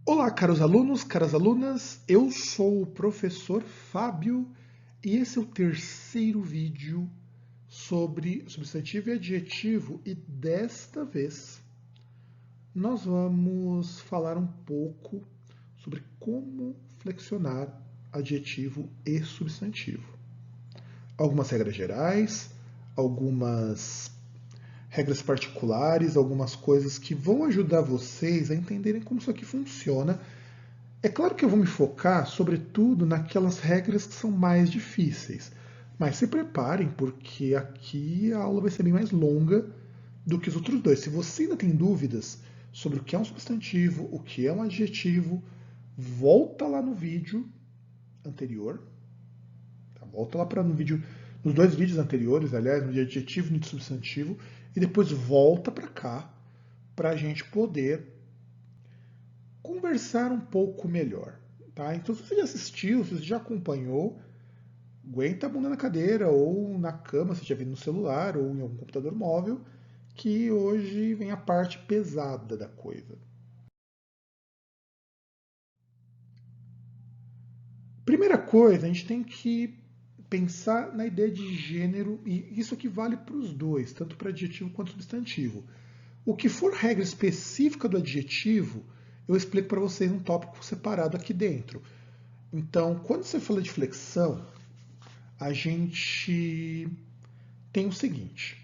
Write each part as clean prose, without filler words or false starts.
Olá, caros alunos, caras alunas, eu sou o professor Fábio e esse é o terceiro vídeo sobre substantivo e adjetivo e desta vez nós vamos falar um pouco sobre como flexionar adjetivo e substantivo. Algumas regras gerais, algumas regras particulares, algumas coisas que vão ajudar vocês a entenderem como isso aqui funciona. É claro que eu vou me focar, sobretudo, naquelas regras que são mais difíceis. Mas se preparem, porque aqui a aula vai ser bem mais longa do que os outros dois. Se você ainda tem dúvidas sobre o que é um substantivo, o que é um adjetivo, volta lá no vídeo anterior. Tá? Volta lá para no vídeo, nos dois vídeos anteriores, aliás, no de adjetivo e no de substantivo, e depois volta para cá para a gente poder conversar um pouco melhor. Tá? Então, se você já assistiu, se você já acompanhou, aguenta a bunda na cadeira ou na cama, se estiver vendo no celular ou em algum computador móvel, que hoje vem a parte pesada da coisa. Primeira coisa, a gente tem que pensar na ideia de gênero, e isso aqui vale para os dois, tanto para adjetivo quanto substantivo. O que for regra específica do adjetivo, eu explico para vocês um tópico separado aqui dentro. Então, quando você fala de flexão, a gente tem o seguinte: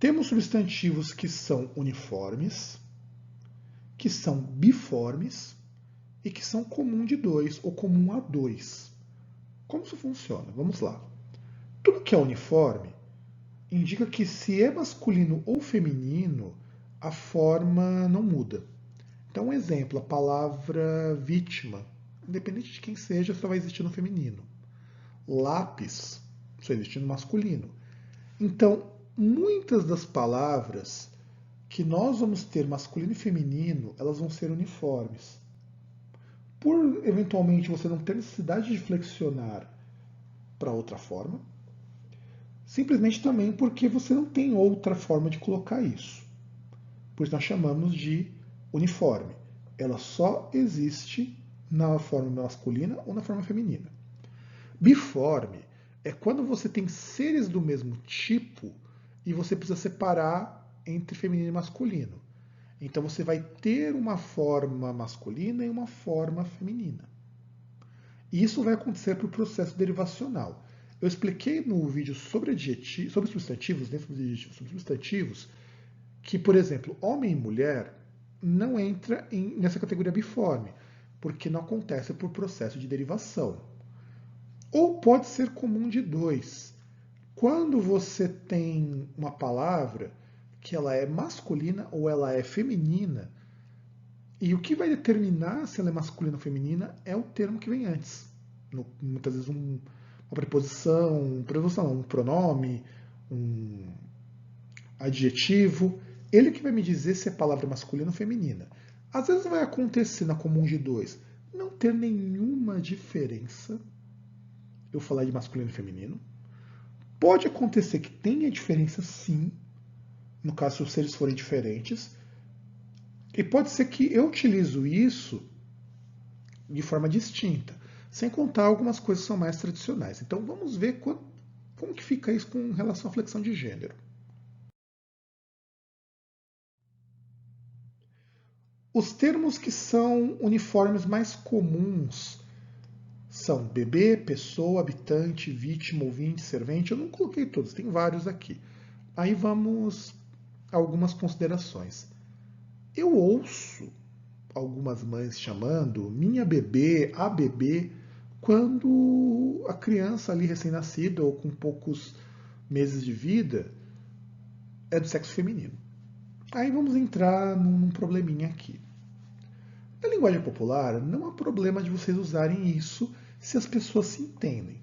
temos substantivos que são uniformes, que são biformes e que são comum de dois ou comum a dois. Como isso funciona? Vamos lá. Tudo que é uniforme indica que se é masculino ou feminino, a forma não muda. Então, um exemplo, a palavra vítima, independente de quem seja, só vai existir no feminino. Lápis só existe no masculino. Então, muitas das palavras que nós vamos ter masculino e feminino, elas vão ser uniformes. Por eventualmente você não ter necessidade de flexionar para outra forma, simplesmente também porque você não tem outra forma de colocar isso. Por isso nós chamamos de uniforme. Ela só existe na forma masculina ou na forma feminina. Biforme é quando você tem seres do mesmo tipo e você precisa separar entre feminino e masculino. Então você vai ter uma forma masculina e uma forma feminina. E isso vai acontecer por processo derivacional. Eu expliquei no vídeo sobre substantivos, dentro do adjetivo sobre substantivos, que, por exemplo, homem e mulher não entra nessa categoria biforme, porque não acontece por processo de derivação. Ou pode ser comum de dois. Quando você tem uma palavra que ela é masculina ou ela é feminina, e o que vai determinar se ela é masculina ou feminina é o termo que vem antes. Muitas vezes uma preposição, um pronome, um adjetivo. Ele que vai me dizer se é palavra masculina ou feminina. Às vezes vai acontecer na comum de dois não ter nenhuma diferença eu falar de masculino e feminino. Pode acontecer que tenha diferença sim, no caso se os seres forem diferentes, e pode ser que eu utilizo isso de forma distinta, sem contar algumas coisas que são mais tradicionais. Então vamos ver como que fica isso com relação à flexão de gênero. Os termos que são uniformes mais comuns são bebê, pessoa, habitante, vítima, ouvinte, servente. Eu não coloquei todos, tem vários aqui. Aí vamos a algumas considerações. Eu ouço algumas mães chamando minha bebê, a bebê, quando a criança ali recém-nascida ou com poucos meses de vida é do sexo feminino. Aí vamos entrar num probleminha aqui. Na linguagem popular, não há problema de vocês usarem isso se as pessoas se entendem.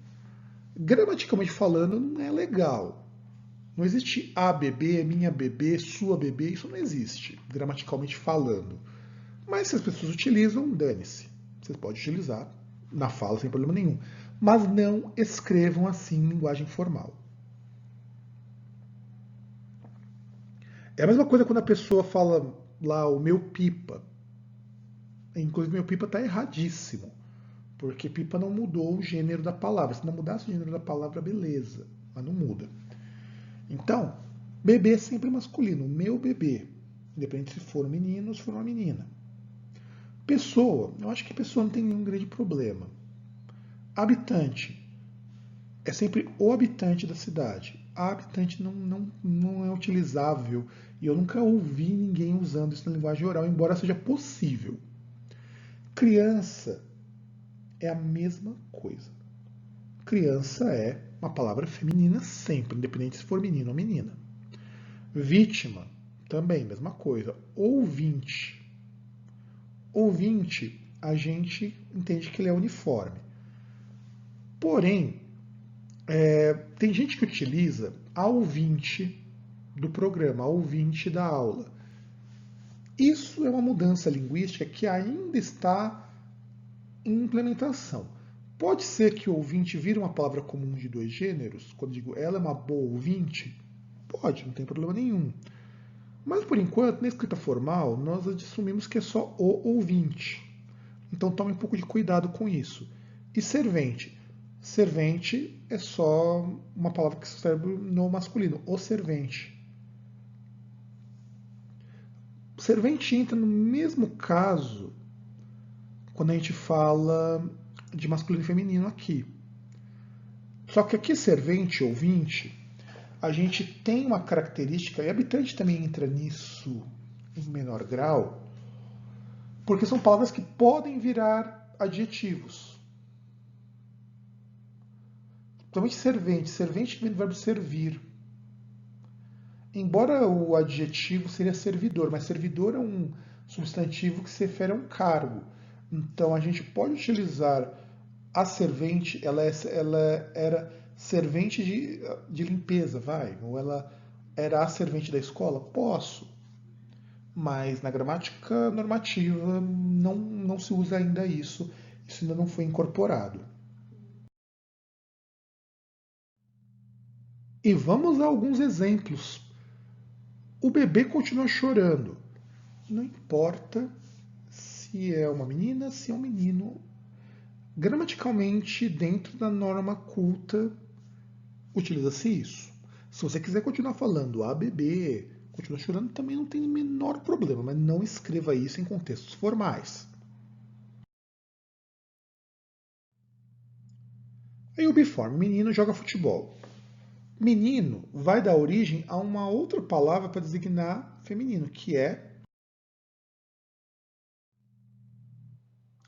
Gramaticalmente falando, não é legal. Não existe a bebê, minha bebê, sua bebê, isso não existe, gramaticalmente falando. Mas se as pessoas utilizam, dane-se. Vocês podem utilizar na fala sem problema nenhum. Mas não escrevam assim em linguagem formal. É a mesma coisa quando a pessoa fala lá o meu pipa. Inclusive, meu pipa está erradíssimo, porque pipa não mudou o gênero da palavra. Se não mudasse o gênero da palavra, beleza, mas não muda. Então, bebê é sempre masculino, meu bebê, independente se for um menino ou se for uma menina. Pessoa, eu acho que pessoa não tem nenhum grande problema. Habitante, é sempre o habitante da cidade. A habitante não é utilizável e eu nunca ouvi ninguém usando isso na linguagem oral, embora seja possível. Criança é a mesma coisa. Criança é uma palavra feminina sempre, independente se for menino ou menina. Vítima, também, mesma coisa. Ouvinte. Ouvinte, a gente entende que ele é uniforme. Porém, tem gente que utiliza a ouvinte do programa, a ouvinte da aula. Isso é uma mudança linguística que ainda está em implementação. Pode ser que o ouvinte vire uma palavra comum de dois gêneros, quando digo ela é uma boa ouvinte? Pode, não tem problema nenhum. Mas por enquanto, na escrita formal, nós assumimos que é só o ouvinte. Então tome um pouco de cuidado com isso. E servente. Servente é só uma palavra que serve no masculino, o servente. Servente entra no mesmo caso quando a gente fala de masculino e feminino aqui. Só que aqui servente, ouvinte, a gente tem uma característica, e habitante também entra nisso em menor grau, porque são palavras que podem virar adjetivos. Principalmente servente. Servente vem do verbo servir. Embora o adjetivo seria servidor, mas servidor é um substantivo que se refere a um cargo. Então a gente pode utilizar a servente, ela era servente de limpeza, vai, ou ela era a servente da escola? Posso. Mas na gramática normativa não se usa ainda isso. Isso ainda não foi incorporado. E vamos a alguns exemplos. O bebê continua chorando. Não importa se é uma menina, se é um menino. Gramaticalmente, dentro da norma culta, utiliza-se isso. Se você quiser continuar falando a bebê, continua chorando, também não tem o menor problema, mas não escreva isso em contextos formais. Aí o biforme, menino joga futebol. Menino vai dar origem a uma outra palavra para designar feminino, que é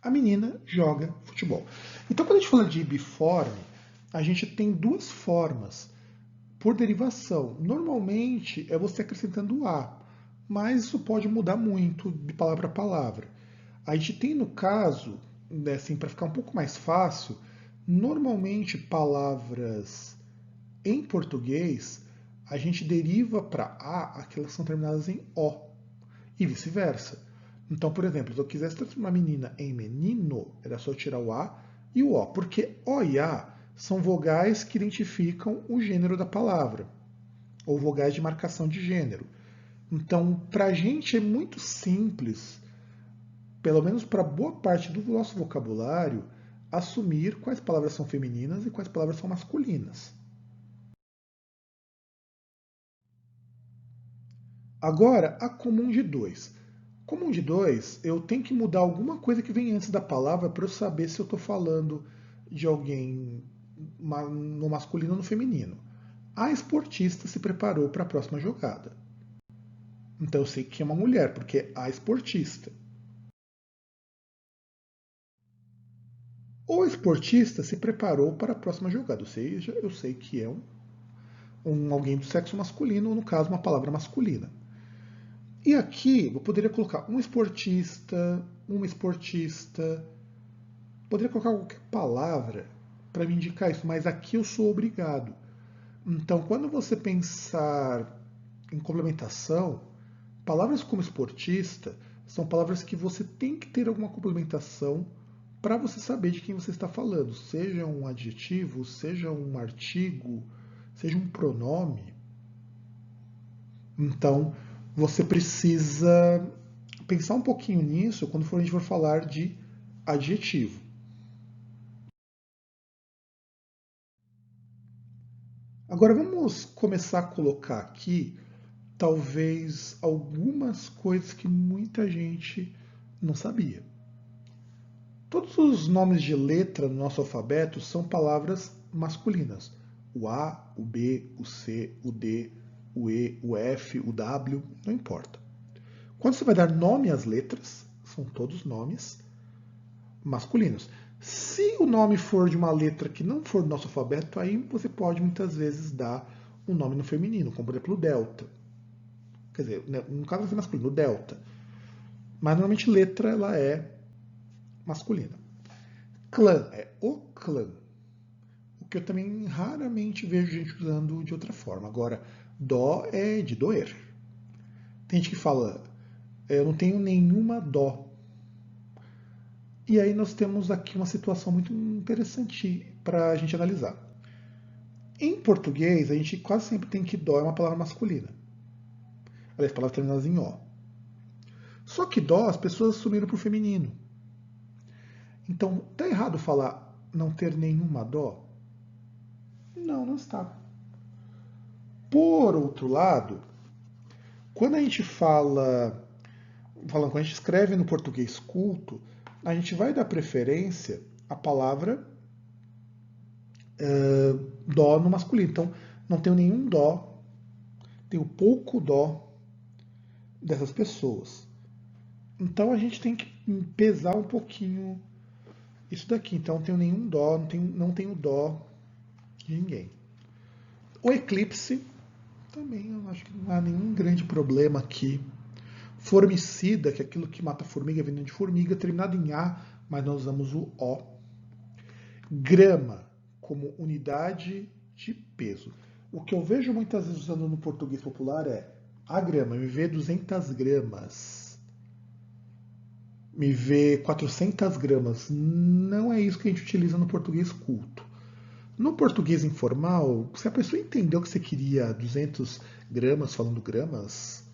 a menina joga futebol. Então, quando a gente fala de biforme, a gente tem duas formas por derivação. Normalmente é você acrescentando a, mas isso pode mudar muito de palavra para palavra. A gente tem no caso, né, assim, para ficar um pouco mais fácil, normalmente palavras em português a gente deriva para a aquelas que são terminadas em o e vice-versa. Então, por exemplo, se eu quisesse transformar menina em menino, era só tirar o A e o O, porque O e A são vogais que identificam o gênero da palavra, ou vogais de marcação de gênero. Então, para a gente é muito simples, pelo menos para boa parte do nosso vocabulário, assumir quais palavras são femininas e quais palavras são masculinas. Agora, a comum de dois. Comum de dois, eu tenho que mudar alguma coisa que vem antes da palavra para eu saber se eu estou falando de alguém no masculino ou no feminino. A esportista se preparou para a próxima jogada. Então eu sei que é uma mulher, porque é a esportista. O esportista se preparou para a próxima jogada, ou seja, eu sei que é alguém do sexo masculino, ou no caso, uma palavra masculina. E aqui eu poderia colocar um esportista, uma esportista, poderia colocar qualquer palavra para me indicar isso, mas aqui eu sou obrigado. Então, quando você pensar em complementação, palavras como esportista são palavras que você tem que ter alguma complementação para você saber de quem você está falando, seja um adjetivo, seja um artigo, seja um pronome. Então, você precisa pensar um pouquinho nisso quando a gente for falar de adjetivo. Agora vamos começar a colocar aqui, talvez, algumas coisas que muita gente não sabia. Todos os nomes de letra no nosso alfabeto são palavras masculinas. O A, o B, o C, o D, o E, o F, o W, não importa. Quando você vai dar nome às letras, são todos nomes masculinos. Se o nome for de uma letra que não for do nosso alfabeto, aí você pode muitas vezes dar um nome no feminino, como por exemplo o delta. Quer dizer, no caso vai ser masculino, o delta. Mas normalmente letra ela é masculina. Clã é o clã. O que eu também raramente vejo gente usando de outra forma. Agora, dó é de doer. Tem gente que fala, eu não tenho nenhuma dó. E aí nós temos aqui uma situação muito interessante para a gente analisar. Em português, a gente quase sempre tem que dó é uma palavra masculina. Aliás, palavras terminadas em ó. Só que dó as pessoas assumiram para o feminino. Então, tá errado falar não ter nenhuma dó? Não, não está. Por outro lado, quando a gente quando a gente escreve no português culto, a gente vai dar preferência à palavra dó no masculino. Então, não tenho nenhum dó, tenho pouco dó dessas pessoas. Então, a gente tem que pesar um pouquinho isso daqui. Então, não tenho nenhum dó, não tenho dó de ninguém. O eclipse, também eu acho que não há nenhum grande problema aqui. Formicida, que é aquilo que mata formiga, vindo de formiga, terminado em A, mas nós usamos o O. Grama, como unidade de peso. O que eu vejo muitas vezes usando no português popular é a grama, me vê 200 gramas, me vê 400 gramas. Não é isso que a gente utiliza no português culto. No português informal, se a pessoa entendeu que você queria 200 gramas, falando gramas,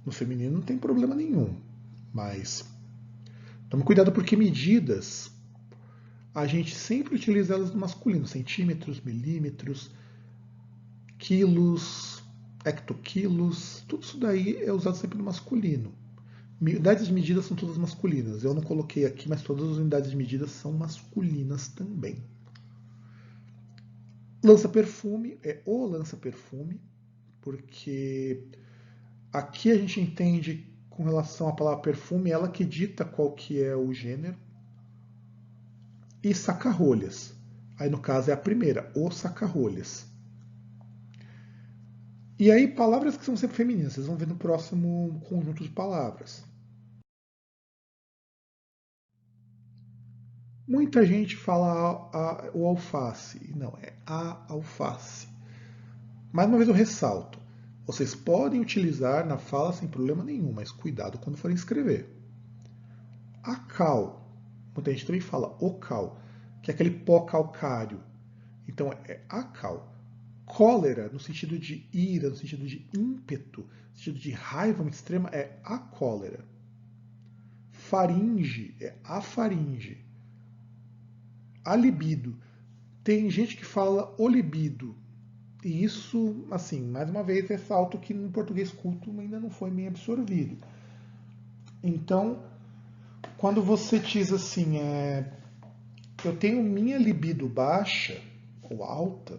no feminino não tem problema nenhum. Mas tome cuidado porque medidas a gente sempre utiliza elas no masculino, centímetros, milímetros, quilos, hectoquilos, tudo isso daí é usado sempre no masculino. Unidades de medida são todas masculinas. Eu não coloquei aqui, mas todas as unidades de medida são masculinas também. Lança-perfume é o lança-perfume, porque aqui a gente entende com relação à palavra perfume, ela que dita qual que é o gênero. E saca-rolhas. Aí no caso é a primeira, o saca-rolhas. E aí palavras que são sempre femininas, vocês vão ver no próximo conjunto de palavras. Muita gente fala o alface. Não, é a alface. Mais uma vez eu ressalto. Vocês podem utilizar na fala sem problema nenhum, mas cuidado quando forem escrever. A cal. Muita gente também fala o cal, que é aquele pó calcário. Então é a cal. Cólera, no sentido de ira, no sentido de ímpeto, no sentido de raiva muito extrema, é a cólera. Faringe é a faringe. A libido. Tem gente que fala o libido. E isso, assim, mais uma vez, ressalto que no português culto ainda não foi bem absorvido. Então, quando você diz assim, eu tenho minha libido baixa ou alta,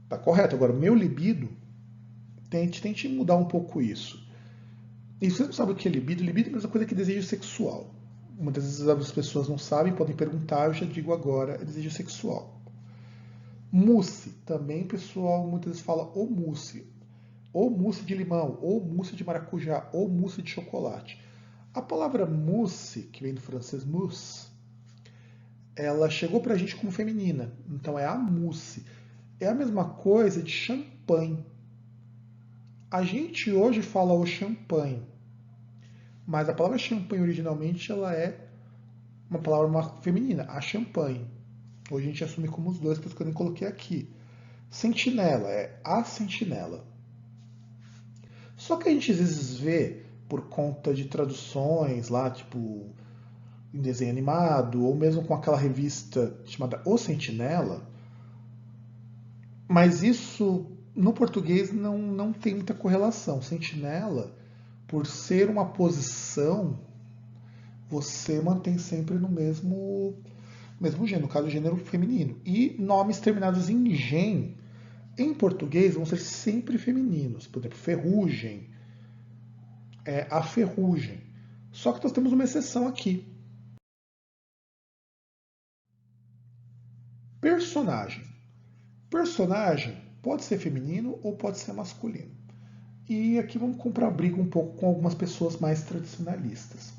tá correto. Agora, meu libido, tente mudar um pouco isso. E você não sabe o que é libido? Libido é a mesma coisa que desejo sexual. Muitas vezes as pessoas não sabem, podem perguntar, eu já digo agora, é desejo sexual. Mousse, também pessoal muitas vezes fala o mousse. Ou mousse de limão, ou mousse de maracujá, ou mousse de chocolate. A palavra mousse, que vem do francês mousse, ela chegou pra gente como feminina. Então é a mousse. É a mesma coisa de champanhe. A gente hoje fala o champanhe, mas a palavra champanhe originalmente ela é uma palavra feminina, a champanhe. Hoje a gente assume como os dois, por isso que eu nem coloquei aqui. Sentinela é a sentinela. Só que a gente às vezes vê por conta de traduções lá, tipo em desenho animado, ou mesmo com aquela revista chamada O Sentinela, mas isso no português não tem muita correlação. Sentinela, por ser uma posição, você mantém sempre no mesmo gênero, no caso, o gênero feminino. E nomes terminados em gen, em português, vão ser sempre femininos. Por exemplo, ferrugem, a ferrugem. Só que nós temos uma exceção aqui. Personagem. Personagem pode ser feminino ou pode ser masculino. E aqui vamos comprar briga um pouco com algumas pessoas mais tradicionalistas.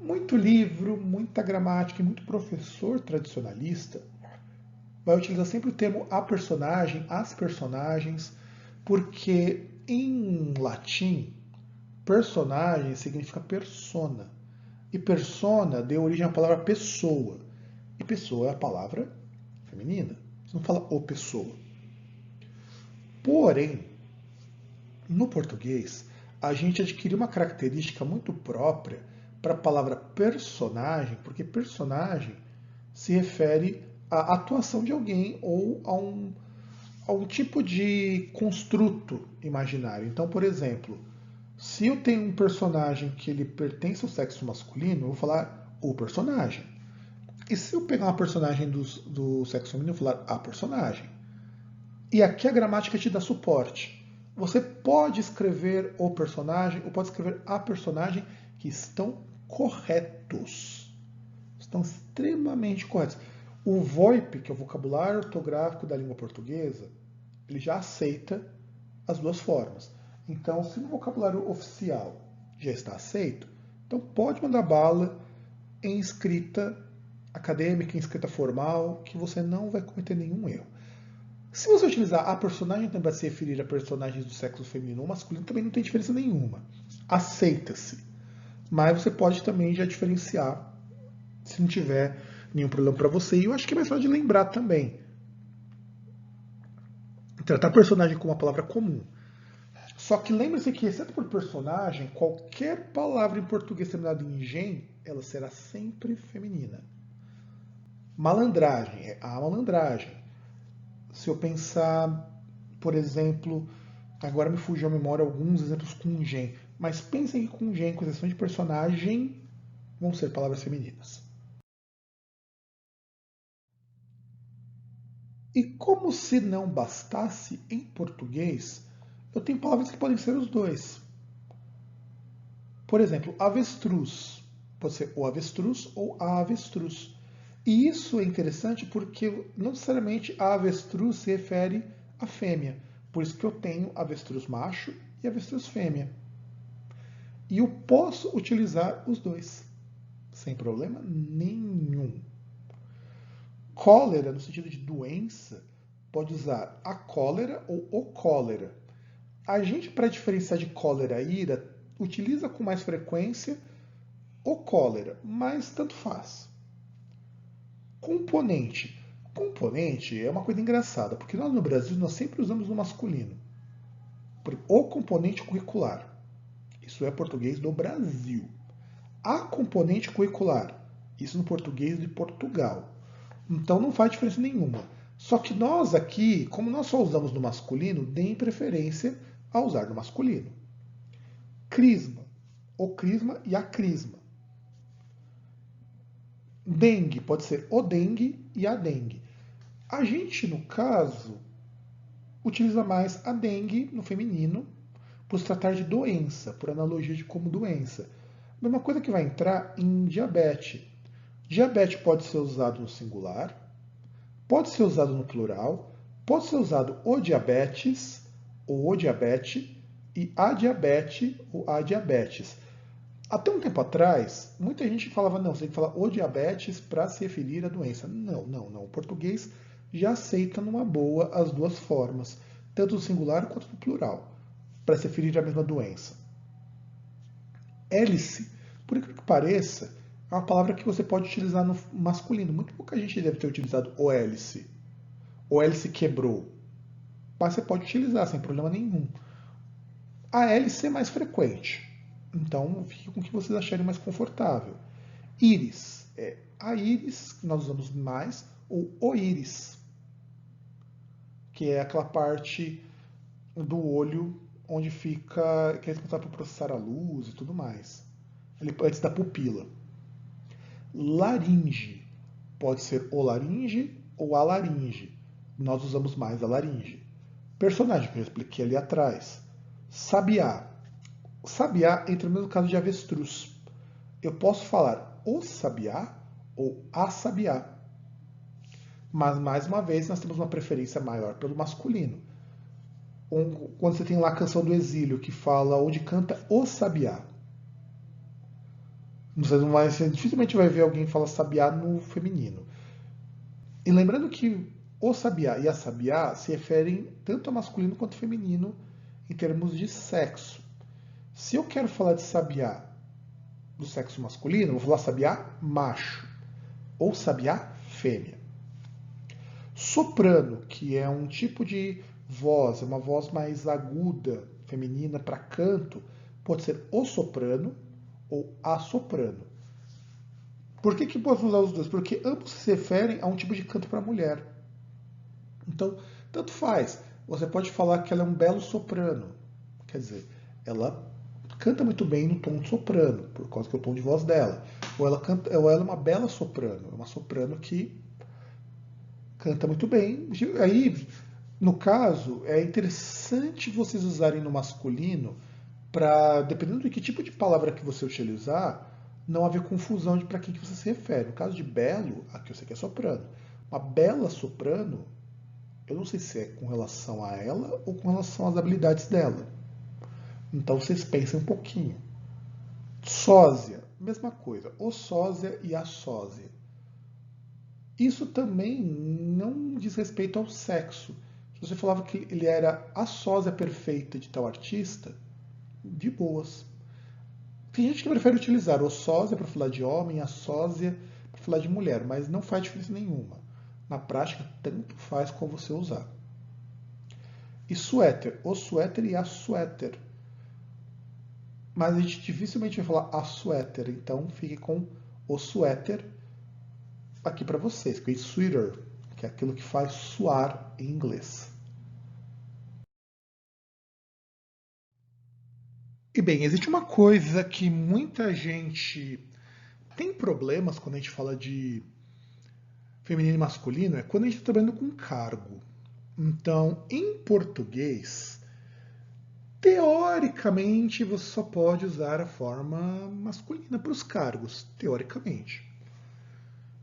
Muito livro, muita gramática e muito professor tradicionalista vai utilizar sempre o termo a personagem, as personagens, porque em latim, personagem significa persona. E persona deu origem à palavra pessoa. E pessoa é a palavra feminina. Você não fala o pessoa. Porém, no português, a gente adquiriu uma característica muito própria para a palavra personagem, porque personagem se refere à atuação de alguém ou a um tipo de construto imaginário. Então, por exemplo, se eu tenho um personagem que ele pertence ao sexo masculino, eu vou falar o personagem. E se eu pegar uma personagem do sexo feminino, eu vou falar a personagem. E aqui a gramática te dá suporte. Você pode escrever o personagem ou pode escrever a personagem, que estão corretos. Estão extremamente corretos. O VoIP, que é o vocabulário ortográfico da língua portuguesa, ele já aceita as duas formas. Então, se no vocabulário oficial já está aceito, então pode mandar bala em escrita acadêmica, em escrita formal, que você não vai cometer nenhum erro. Se você utilizar a personagem também para se referir a personagens do sexo feminino ou masculino, também não tem diferença nenhuma. Aceita-se. Mas você pode também já diferenciar se não tiver nenhum problema para você. E eu acho que é mais fácil de lembrar também. Tratar personagem como uma palavra comum. Só que lembre-se que, exceto por personagem, qualquer palavra em português terminada em gen, ela será sempre feminina. Malandragem é a malandragem. Se eu pensar, por exemplo, agora me fugiu à memória alguns exemplos com gen, mas pensem que com gen, com exceção de personagem, vão ser palavras femininas. E como se não bastasse, em português, eu tenho palavras que podem ser os dois. Por exemplo, avestruz. Pode ser o avestruz ou a avestruz. E isso é interessante porque não necessariamente a avestruz se refere à fêmea. Por isso que eu tenho avestruz macho e avestruz fêmea. E eu posso utilizar os dois, sem problema nenhum. Cólera, no sentido de doença, pode usar a cólera ou o cólera. A gente, para diferenciar de cólera e ira, utiliza com mais frequência o cólera, mas tanto faz. Componente. Componente é uma coisa engraçada, porque nós no Brasil nós sempre usamos no masculino. O componente curricular. Isso é português do Brasil. A componente curricular. Isso no português de Portugal. Então não faz diferença nenhuma. Só que nós aqui, como nós só usamos no masculino, deem preferência a usar no masculino. Crisma. O crisma e a crisma. Dengue pode ser o dengue e a dengue. A gente, no caso, utiliza mais a dengue no feminino por se tratar de doença, por analogia de como doença. Mesma coisa que vai entrar em diabetes. Diabetes pode ser usado no singular, pode ser usado no plural, pode ser usado o diabetes ou o diabete e a diabetes ou a diabetes. Até um tempo atrás, muita gente falava, não, você tem que falar o diabetes para se referir à doença. Não. O português já aceita numa boa as duas formas, tanto no singular quanto no plural, para se referir à mesma doença. Hélice, por incrível que pareça, é uma palavra que você pode utilizar no masculino. Muito pouca gente deve ter utilizado o hélice. O hélice quebrou. Mas você pode utilizar sem problema nenhum. A hélice é mais frequente. Então, fique com o que vocês acharem mais confortável. Íris. É a íris, que nós usamos mais, ou o íris, que é aquela parte do olho onde fica, que é responsável por processar a luz e tudo mais. Antes da pupila. Laringe. Pode ser o laringe ou a laringe. Nós usamos mais a laringe. Personagem, que eu expliquei ali atrás. Sabiá. O sabiá entra no mesmo caso de avestruz. Eu posso falar o sabiá ou a sabiá. Mas, mais uma vez, nós temos uma preferência maior pelo masculino. Quando você tem lá a canção do exílio, que fala onde canta o sabiá. Você dificilmente vai ver alguém falar sabiá no feminino. E lembrando que o sabiá e a sabiá se referem tanto a masculino quanto a feminino em termos de sexo. Se eu quero falar de sabiá do sexo masculino, eu vou falar sabiá macho ou sabiá fêmea. Soprano, que é um tipo de voz, é uma voz mais aguda, feminina para canto, pode ser o soprano ou a soprano. Por que posso usar os dois? Porque ambos se referem a um tipo de canto para mulher. Então, tanto faz. Você pode falar que ela é um belo soprano. Quer dizer, ela canta muito bem no tom de soprano, por causa que é o tom de voz dela. Ou ela é uma bela soprano, é uma soprano que canta muito bem. Aí, no caso, é interessante vocês usarem no masculino para, dependendo de que tipo de palavra que você utilizar, não haver confusão de para que você se refere. No caso de belo, aqui eu sei que é soprano. Uma bela soprano, eu não sei se é com relação a ela ou com relação às habilidades dela. Então vocês pensem um pouquinho. Sósia, mesma coisa. O sósia e a sósia. Isso também não diz respeito ao sexo. Se você falava que ele era a sósia perfeita de tal artista, de boas. Tem gente que prefere utilizar o sósia para falar de homem, a sósia para falar de mulher, mas não faz diferença nenhuma. Na prática, tanto faz qual você usar. E suéter, o suéter e a suéter. Mas a gente dificilmente vai falar a suéter, então fique com o suéter aqui para vocês, que é sweater, que é aquilo que faz suar em inglês. E bem, existe uma coisa que muita gente tem problemas quando a gente fala de feminino e masculino, é quando a gente está trabalhando com cargo. Então, em português, teoricamente você só pode usar a forma masculina para os cargos, teoricamente.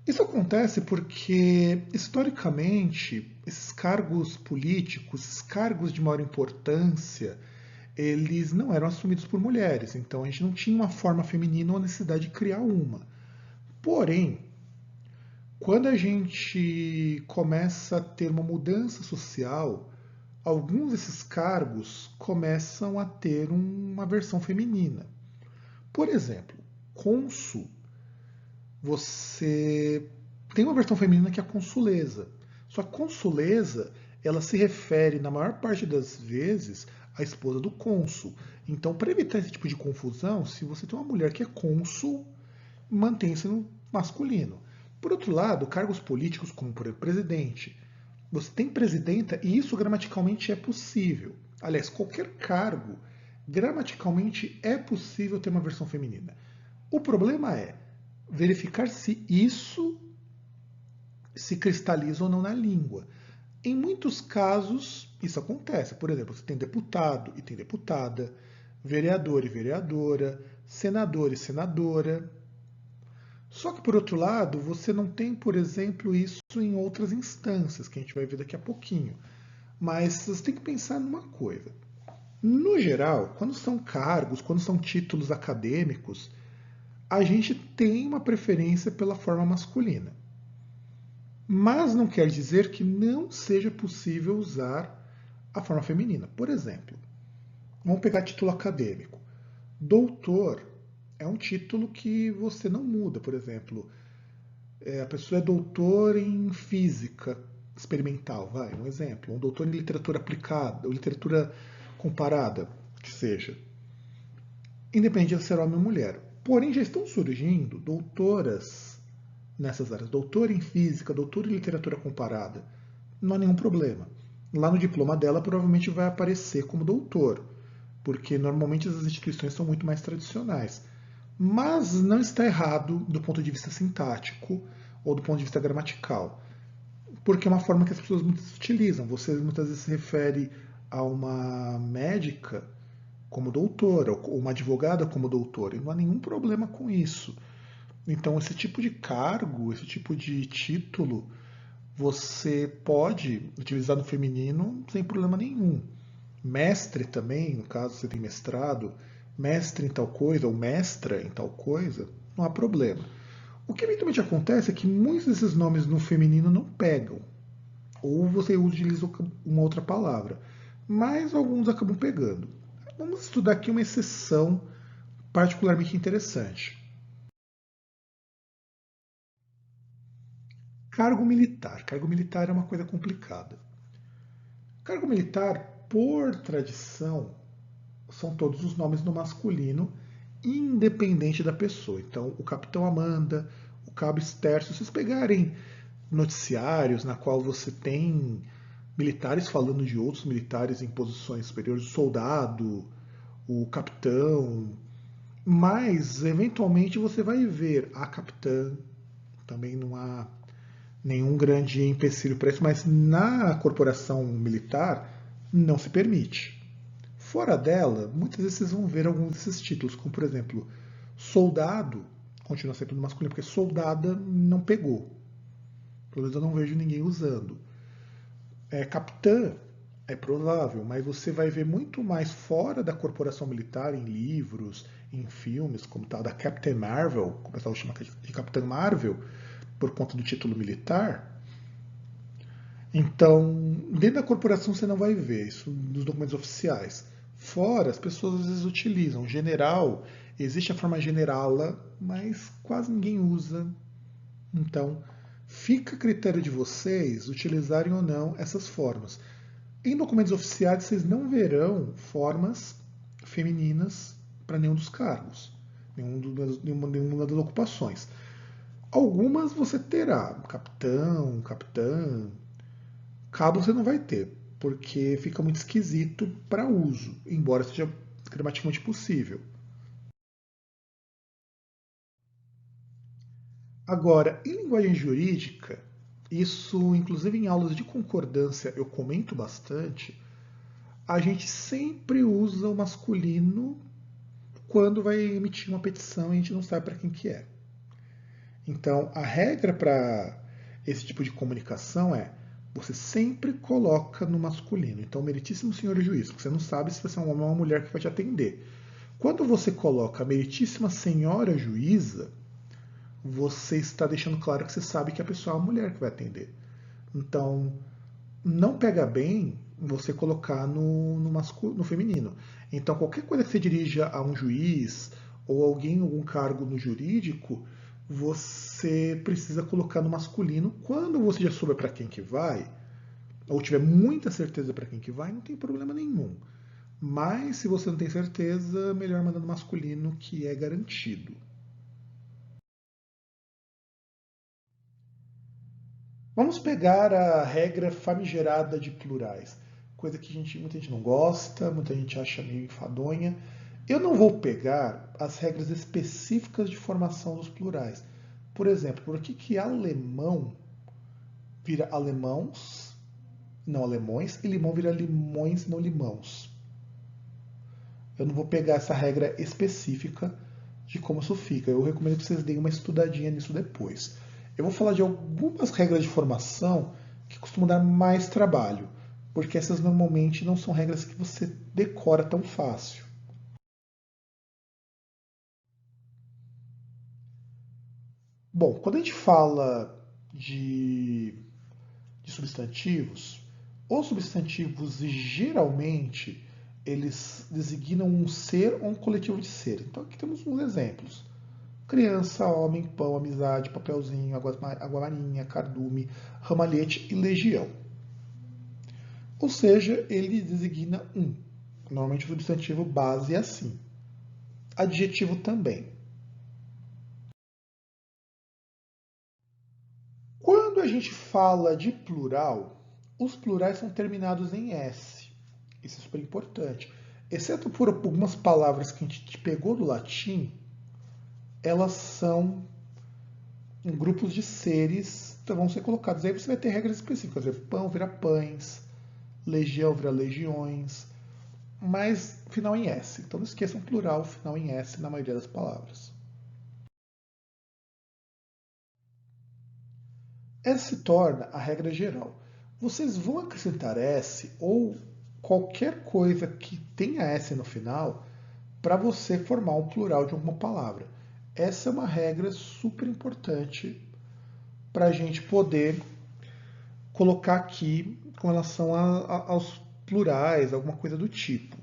Isso acontece porque, historicamente, esses cargos políticos, esses cargos de maior importância, eles não eram assumidos por mulheres, então a gente não tinha uma forma feminina ou a necessidade de criar uma. Porém, quando a gente começa a ter uma mudança social, alguns desses cargos começam a ter uma versão feminina. Por exemplo, cônsul, você tem uma versão feminina que é a consuleza. Só que a consuleza, ela se refere, na maior parte das vezes, à esposa do cônsul. Então, para evitar esse tipo de confusão, se você tem uma mulher que é cônsul, mantém-se no masculino. Por outro lado, cargos políticos, como por exemplo presidente, você tem presidenta e isso gramaticalmente é possível. Aliás, qualquer cargo, gramaticalmente é possível ter uma versão feminina. O problema é verificar se isso se cristaliza ou não na língua. Em muitos casos, isso acontece. Por exemplo, você tem deputado e tem deputada, vereador e vereadora, senador e senadora. Só que, por outro lado, você não tem, por exemplo, isso em outras instâncias, que a gente vai ver daqui a pouquinho. Mas você tem que pensar numa coisa. No geral, quando são cargos, quando são títulos acadêmicos, a gente tem uma preferência pela forma masculina. Mas não quer dizer que não seja possível usar a forma feminina. Por exemplo, vamos pegar título acadêmico. Doutor é um título que você não muda, por exemplo. A pessoa é doutor em física experimental, vai, um exemplo. Um doutor em literatura aplicada, ou literatura comparada, que seja. independente de ser homem ou mulher. Porém, já estão surgindo doutoras nessas áreas, doutora em física, doutora em literatura comparada. Não há nenhum problema. Lá no diploma dela provavelmente vai aparecer como doutor, porque normalmente as instituições são muito mais tradicionais. Mas não está errado do ponto de vista sintático ou do ponto de vista gramatical, porque é uma forma que as pessoas muitas utilizam. Você muitas vezes se refere a uma médica como doutora, ou uma advogada como doutora, e não há nenhum problema com isso. Então, esse tipo de cargo, esse tipo de título, você pode utilizar no feminino sem problema nenhum. Mestre também, no caso você tem mestrado, mestre em tal coisa ou mestra em tal coisa, não há problema. O que eventualmente acontece é que muitos desses nomes no feminino não pegam, ou você utiliza uma outra palavra, mas alguns acabam pegando. Vamos estudar aqui uma exceção particularmente interessante. Cargo militar. Cargo militar é uma coisa complicada. Cargo militar, por tradição, são todos os nomes no masculino, independente da pessoa. Então, o capitão Amanda, o cabo Esther, se vocês pegarem noticiários na qual você tem militares falando de outros militares em posições superiores, o soldado, o capitão, mas eventualmente você vai ver a capitã, também não há nenhum grande empecilho para isso, mas na corporação militar não se permite. Fora dela, muitas vezes vocês vão ver alguns desses títulos, como por exemplo, soldado, continua sempre no masculino, porque soldada não pegou. Pelo menos eu não vejo ninguém usando. Capitã é provável, mas você vai ver muito mais fora da corporação militar, em livros, em filmes, como tal da Captain Marvel, como o pessoal chama de Capitã Marvel, por conta do título militar. Então, dentro da corporação você não vai ver isso nos documentos oficiais. Fora, as pessoas às vezes utilizam general, existe a forma generala, mas quase ninguém usa. Então, fica a critério de vocês utilizarem ou não essas formas. Em documentos oficiais vocês não verão formas femininas para nenhum dos cargos, nenhuma das ocupações. Algumas você terá, capitão, capitã, cabo você não vai ter, porque fica muito esquisito para uso, embora seja gramaticalmente possível. Agora, em linguagem jurídica, isso, inclusive em aulas de concordância, eu comento bastante, a gente sempre usa o masculino quando vai emitir uma petição e a gente não sabe para quem que é. Então, a regra para esse tipo de comunicação é você sempre coloca no masculino. Então, meritíssimo senhor juiz, porque você não sabe se vai ser um homem ou uma mulher que vai te atender. Quando você coloca meritíssima senhora juíza, você está deixando claro que você sabe que a pessoa é uma mulher que vai atender. Então, não pega bem você colocar no feminino. Então, qualquer coisa que você dirija a um juiz ou alguém em algum cargo no jurídico, você precisa colocar no masculino. Quando você já souber para quem que vai, ou tiver muita certeza para quem que vai, não tem problema nenhum. Mas se você não tem certeza, melhor mandar no masculino, que é garantido. Vamos pegar a regra famigerada de plurais, coisa que muita gente não gosta, muita gente acha meio enfadonha. Eu não vou pegar as regras específicas de formação dos plurais. Por exemplo, por que alemão vira alemãos, não alemões, e limão vira limões, não limãos? Eu não vou pegar essa regra específica de como isso fica. Eu recomendo que vocês deem uma estudadinha nisso depois. Eu vou falar de algumas regras de formação que costumam dar mais trabalho, porque essas normalmente não são regras que você decora tão fácil. Bom, quando a gente fala de substantivos, os substantivos geralmente eles designam um ser ou um coletivo de ser. Então aqui temos uns exemplos. Criança, homem, pão, amizade, papelzinho, água marinha, cardume, ramalhete e legião. Ou seja, ele designa um. Normalmente o substantivo base é assim. adjetivo também. Quando a gente fala de plural, os plurais são terminados em S. Isso é super importante. Exceto por algumas palavras que a gente pegou do latim, elas são em grupos de seres, então vão ser colocados. Aí você vai ter regras específicas. Pão vira pães, legião vira legiões, mas final em S. Então não esqueçam plural, final em S na maioria das palavras. Essa se torna a regra geral. Vocês vão acrescentar S ou qualquer coisa que tenha S no final para você formar um plural de alguma palavra. Essa é uma regra super importante para a gente poder colocar aqui com relação aos plurais, alguma coisa do tipo.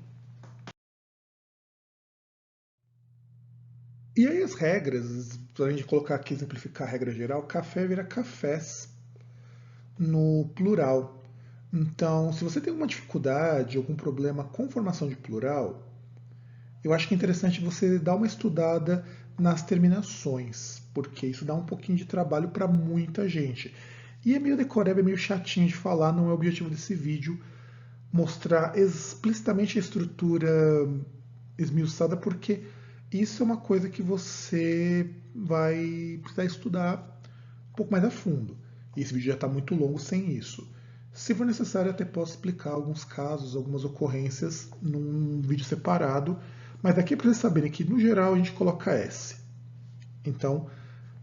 E aí as regras, para a gente colocar aqui, exemplificar a regra geral, café vira cafés no plural. Então, se você tem alguma dificuldade, algum problema com formação de plural, eu acho que é interessante você dar uma estudada nas terminações, porque isso dá um pouquinho de trabalho para muita gente. E é meio decoreba, é meio chatinho de falar, não é o objetivo desse vídeo mostrar explicitamente a estrutura esmiuçada, porque isso é uma coisa que você vai precisar estudar um pouco mais a fundo. E esse vídeo já está muito longo sem isso. Se for necessário, até posso explicar alguns casos, algumas ocorrências num vídeo separado, mas aqui é para vocês saberem que, no geral, a gente coloca S. Então,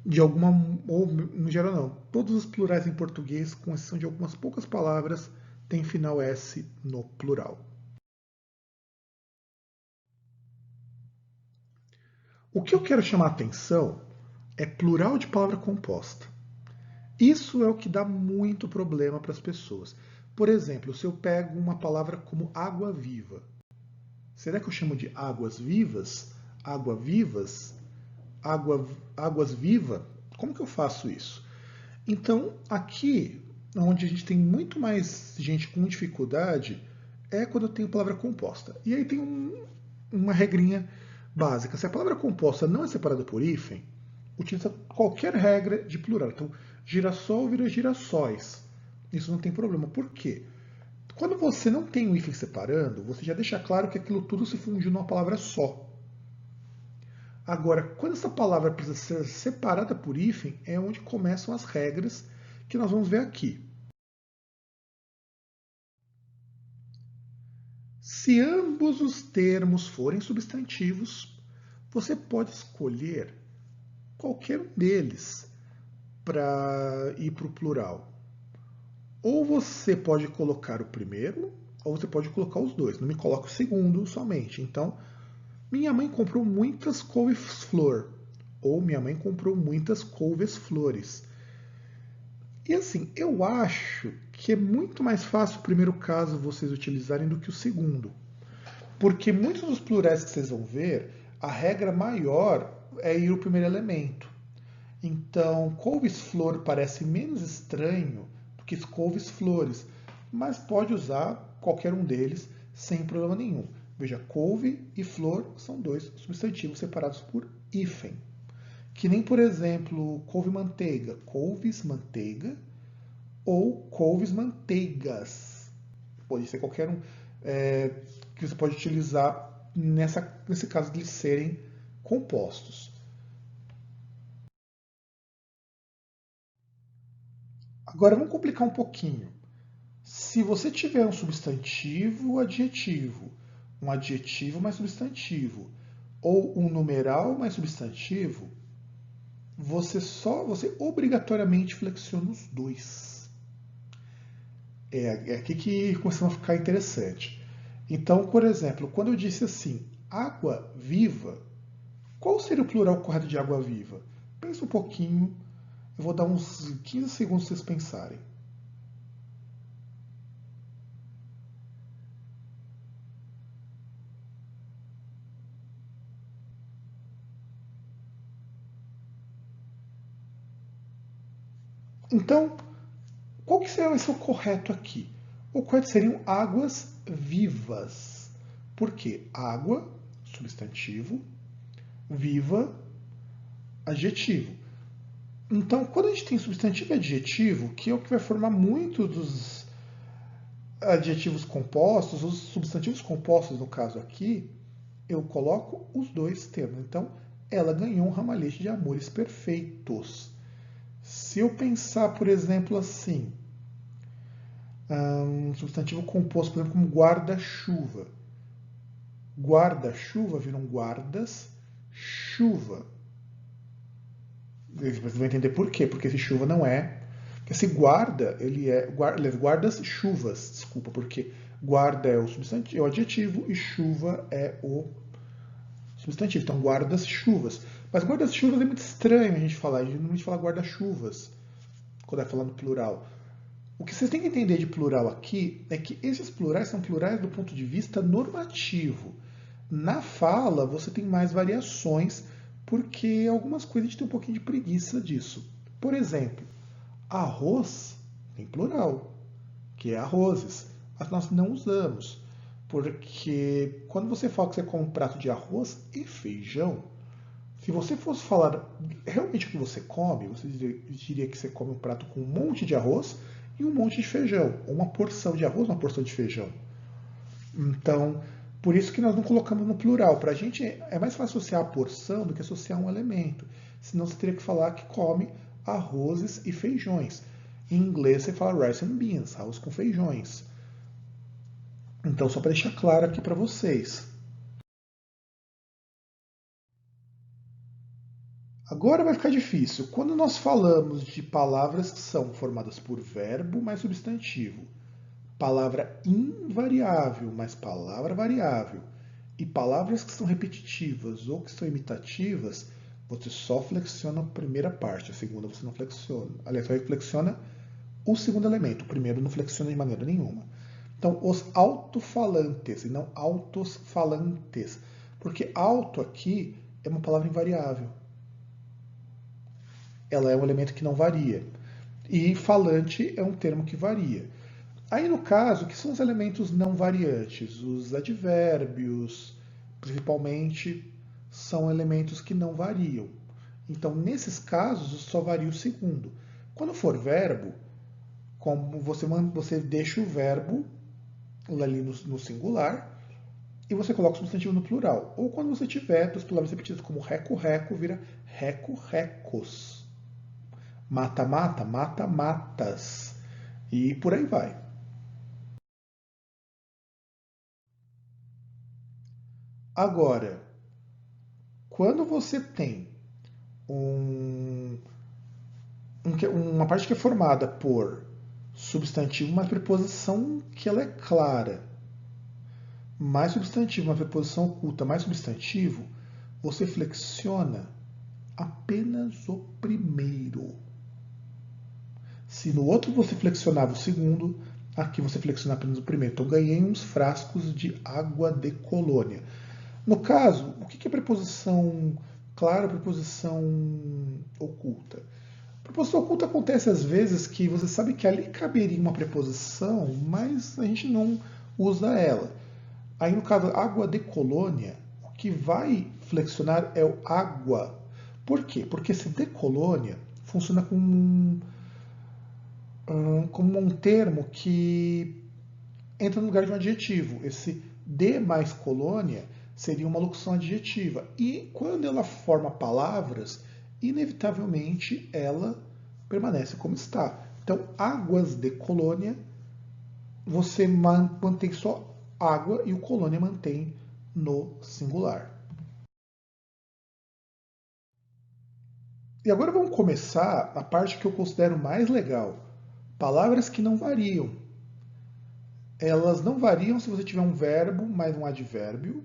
de alguma, ou no geral não, todos os plurais em português, com exceção de algumas poucas palavras, têm final S no plural. O que eu quero chamar a atenção é plural de palavra composta. Isso é o que dá muito problema para as pessoas. Por exemplo, se eu pego uma palavra como água viva, será que eu chamo de águas vivas? Água vivas? Águas viva? Como que eu faço isso? Então, aqui, onde a gente tem muito mais gente com dificuldade, é quando eu tenho palavra composta. E aí tem uma regrinha básica. Se a palavra composta não é separada por hífen, utiliza qualquer regra de plural. Então, girassol vira girassóis. Isso não tem problema. Por quê? Quando você não tem o hífen separando, você já deixa claro que aquilo tudo se fundiu numa palavra só. Agora, quando essa palavra precisa ser separada por hífen, é onde começam as regras que nós vamos ver aqui. Se ambos os termos forem substantivos, você pode escolher qualquer um deles para ir para o plural. Ou você pode colocar o primeiro, ou você pode colocar os dois. Não me coloca o segundo somente. Então, minha mãe comprou muitas couves-flor. Ou minha mãe comprou muitas couves-flores. E assim, eu acho que é muito mais fácil o primeiro caso vocês utilizarem do que o segundo. Porque muitos dos plurais que vocês vão ver, a regra maior é ir o primeiro elemento. Então, couves-flor parece menos estranho do que couves-flores, mas pode usar qualquer um deles sem problema nenhum. Veja, couve e flor são dois substantivos separados por hífen. Que nem, por exemplo, couve-manteiga, couves-manteiga ou couves-manteigas. Pode ser qualquer um que você pode utilizar nesse caso de serem compostos. Agora vamos complicar um pouquinho. Se você tiver um substantivo adjetivo, um adjetivo mais substantivo, ou um numeral mais substantivo, você obrigatoriamente flexiona os dois. É aqui que começa a ficar interessante. Então, por exemplo, quando eu disse assim, água viva, qual seria o plural correto de água viva? Pensa um pouquinho, eu vou dar uns 15 segundos para vocês pensarem. Então, qual que seria o correto aqui? O correto seriam águas vivas. Por quê? Água, substantivo, viva, adjetivo. Então, quando a gente tem substantivo e adjetivo, que é o que vai formar muito dos adjetivos compostos, os substantivos compostos, no caso aqui, eu coloco os dois termos. Então, ela ganhou um ramalhete de amores perfeitos. Se eu pensar, por exemplo, assim, um substantivo composto, por exemplo, como guarda-chuva. Guarda-chuva viram guardas-chuva. Vocês vão entender por quê. Porque esse chuva não é. Esse guarda, ele é. Guardas-chuvas, desculpa, porque guarda é o substantivo, é o adjetivo e chuva é o substantivo. Então, guardas-chuvas. Mas guardas-chuvas é muito estranho a gente falar. A gente normalmente fala guarda-chuvas quando é falando plural. O que vocês têm que entender de plural aqui é que esses plurais são plurais do ponto de vista normativo. Na fala, você tem mais variações, porque algumas coisas a gente tem um pouquinho de preguiça disso. Por exemplo, arroz tem plural, que é arrozes. Mas nós não usamos, porque quando você fala que você come um prato de arroz e feijão, se você fosse falar realmente o que você come, você diria que você come um prato com um monte de arroz e um monte de feijão. Ou uma porção de arroz, uma porção de feijão. Então, por isso que nós não colocamos no plural. Para a gente é mais fácil associar a porção do que associar um elemento. Senão você teria que falar que come arrozes e feijões. Em inglês você fala rice and beans, arroz com feijões. Então, só para deixar claro aqui para vocês. Agora vai ficar difícil. Quando nós falamos de palavras que são formadas por verbo mais substantivo, palavra invariável mais palavra variável, e palavras que são repetitivas ou que são imitativas, você só flexiona a primeira parte, a segunda você não flexiona. Aliás, você flexiona o segundo elemento, o primeiro não flexiona de maneira nenhuma. Então, os altofalantes e não altos falantes, porque alto aqui é uma palavra invariável. Ela é um elemento que não varia. E falante é um termo que varia. Aí, no caso, o que são os elementos não variantes? Os advérbios, principalmente, são elementos que não variam. Então, nesses casos, só varia o segundo. Quando for verbo, como você deixa o verbo ali no singular e você coloca o substantivo no plural. Ou quando você tiver duas palavras repetidas como reco-reco, vira reco-recos. Mata-mata, mata-matas. E por aí vai. Agora, quando você tem uma parte que é formada por substantivo, uma preposição que ela é clara, mais substantivo, uma preposição oculta, mais substantivo, você flexiona apenas o primeiro. Se no outro você flexionava o segundo, aqui você flexiona apenas o primeiro. Então ganhei uns frascos de água de colônia. No caso, o que é preposição clara, preposição oculta? Preposição oculta acontece às vezes que você sabe que ali caberia uma preposição, mas a gente não usa ela. Aí no caso, água de colônia, o que vai flexionar é o água. Por quê? Porque esse de colônia funciona como um termo que entra no lugar de um adjetivo. Esse de mais colônia seria uma locução adjetiva. E quando ela forma palavras, inevitavelmente ela permanece como está. Então, águas de colônia, você mantém só água e o colônia mantém no singular. E agora vamos começar a parte que eu considero mais legal. Palavras que não variam. Elas não variam se você tiver um verbo mais um advérbio,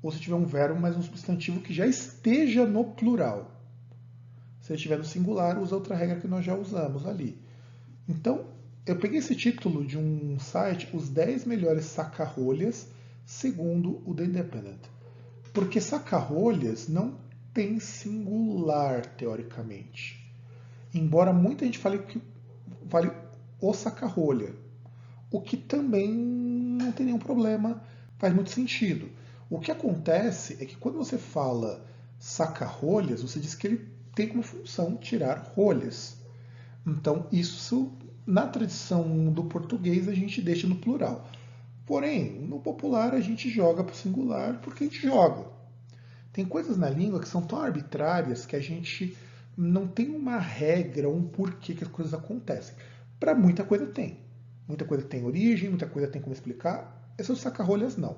ou se tiver um verbo mais um substantivo que já esteja no plural. Se ele estiver no singular, usa outra regra que nós já usamos ali. Então, eu peguei esse título de um site, os 10 melhores saca-rolhas, segundo o The Independent. Porque saca-rolhas não tem singular, teoricamente. Embora muita gente fale que vale o saca-rolha. O que também não tem nenhum problema, faz muito sentido. O que acontece é que quando você fala saca-rolhas, você diz que ele tem como função tirar rolhas. Então, isso, na tradição do português, a gente deixa no plural. Porém, no popular, a gente joga para o singular porque a gente joga. Tem coisas na língua que são tão arbitrárias que a gente não tem uma regra, um porquê que as coisas acontecem. Para muita coisa tem. Muita coisa tem origem, muita coisa tem como explicar. Essas saca-rolhas não.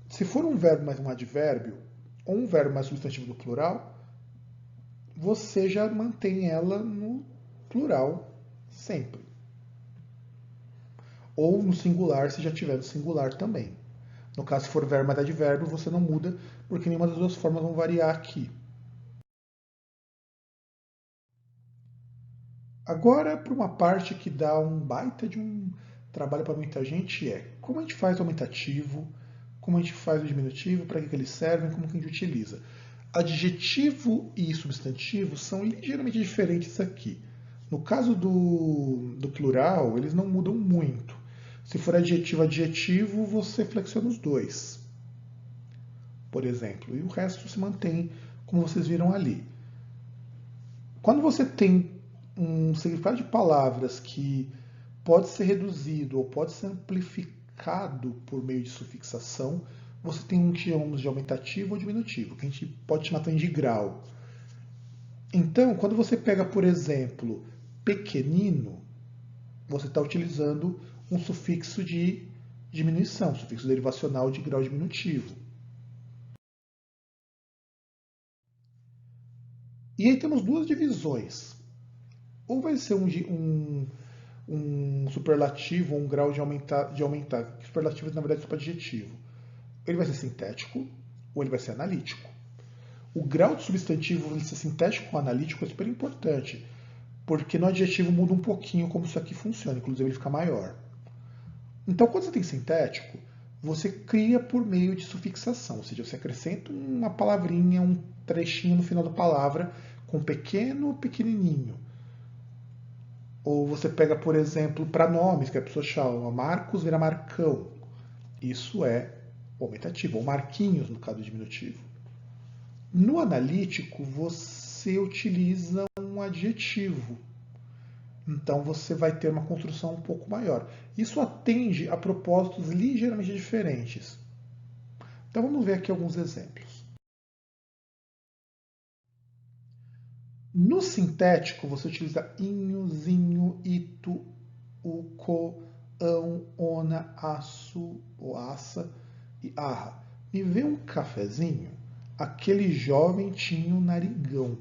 Se for um verbo mais um advérbio, ou um verbo mais substantivo do plural, você já mantém ela no plural sempre. Ou no singular, se já tiver no singular também. No caso, se for verbo mais advérbio, você não muda, porque nenhuma das duas formas vão variar aqui. Agora, para uma parte que dá um baita de um trabalho para muita gente, é como a gente faz o aumentativo, como a gente faz o diminutivo, para que eles servem, como que a gente utiliza. Adjetivo e substantivo são ligeiramente diferentes aqui. No caso do plural, eles não mudam muito. Se for adjetivo, adjetivo, você flexiona os dois, por exemplo, e o resto se mantém como vocês viram ali. Quando você tem um significado de palavras que pode ser reduzido ou pode ser amplificado por meio de sufixação, você tem um que chamamos de aumentativo ou diminutivo, que a gente pode chamar também de grau. Então, quando você pega, por exemplo, pequenino, você está utilizando um sufixo de diminuição, sufixo derivacional de grau diminutivo. E aí temos duas divisões. Ou vai ser um superlativo, um grau de aumentar. Superlativo, na verdade, é adjetivo. Ele vai ser sintético ou ele vai ser analítico. O grau de substantivo ele ser sintético ou analítico é super importante, porque no adjetivo muda um pouquinho como isso aqui funciona, inclusive ele fica maior. Então, quando você tem sintético, você cria por meio de sufixação, ou seja, você acrescenta uma palavrinha, um trechinho no final da palavra com pequeno ou pequenininho. Ou você pega, por exemplo, para nomes, que a pessoa chama Marcos vira Marcão. Isso é o aumentativo, ou Marquinhos, no caso do diminutivo. No analítico, você utiliza um adjetivo. Então você vai ter uma construção um pouco maior. Isso atende a propósitos ligeiramente diferentes. Então vamos ver aqui alguns exemplos. No sintético, você utiliza inho, zinho, itu, uco, ão, ona, aço, ou aça e arra. Me vê um cafezinho? Aquele jovem tinha um narigão.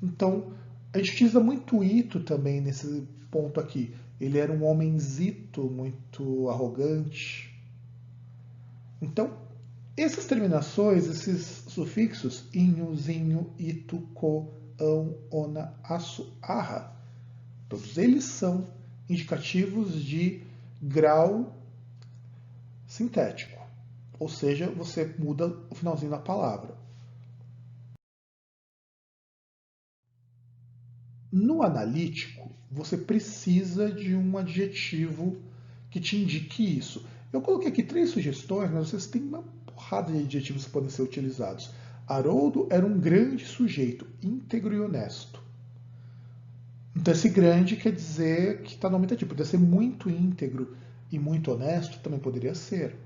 Então, a gente utiliza muito ito também nesse ponto aqui. Ele era um homenzito, muito arrogante. Então, essas terminações, esses sufixos, inho, zinho, itu, ko, ão, ona, aço, arra, todos eles são indicativos de grau sintético. Ou seja, você muda o finalzinho da palavra. No analítico, você precisa de um adjetivo que te indique isso. Eu coloquei aqui 3 sugestões, mas vocês têm uma porrada de adjetivos que podem ser utilizados. Haroldo era um grande sujeito, íntegro e honesto. Então, esse grande quer dizer que está no aumentativo. Poderia ser muito íntegro e muito honesto, também poderia ser.